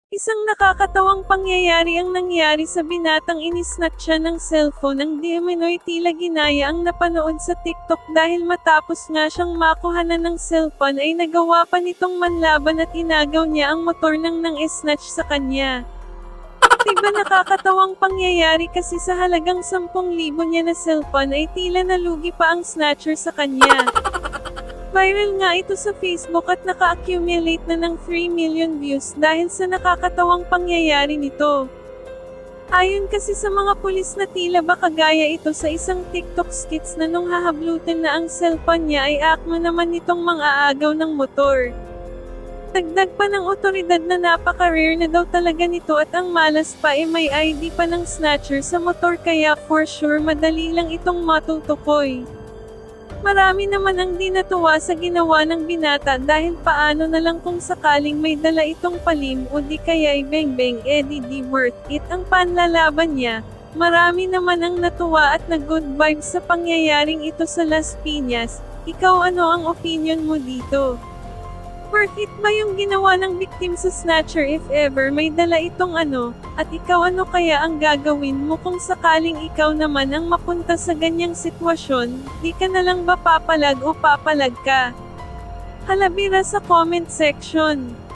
Isang nakakatawang pangyayari ang nangyari sa binatang inisnatch siya ng cellphone ng di umano'y tila ginaya ang napanood sa TikTok dahil matapos nga siyang makuhanan ng cellphone ay nagawa pa nitong manlaban at inagaw niya ang motor ng nang-snatch sa kanya. Diba nakakatawang pangyayari kasi sa halagang 10,000 niya na cellphone ay tila nalugi pa ang snatcher sa kanya. Viral nga ito sa Facebook at naka-accumulate na ng 3 million views dahil sa nakakatawang pangyayari nito. Ayon kasi sa mga pulis na tila ba kagaya ito sa isang TikTok skits na nung hahablutin na ang cellphone niya ay akma naman nitong mang-aagaw ng motor. Dagdag pa ng otoridad na napaka-rare na daw talaga nito at ang malas pa may ID pa ng snatcher sa motor kaya for sure madali lang itong matutukoy. Marami naman ang di natuwa sa ginawa ng binata dahil paano na lang kung sakaling may dala itong palim o di kaya'y beng-beng di worth it ang panlalaban niya. Marami naman ang natuwa at nag-good vibes sa pangyayaring ito sa Las Piñas. Ikaw ano ang opinion mo dito? Worth it ba yung ginawa ng victim sa snatcher if ever may dala itong at ikaw ano kaya ang gagawin mo kung sakaling ikaw naman ang mapunta sa ganyang sitwasyon, di ka na lang ba papalag o papalag ka? Halabira sa comment section.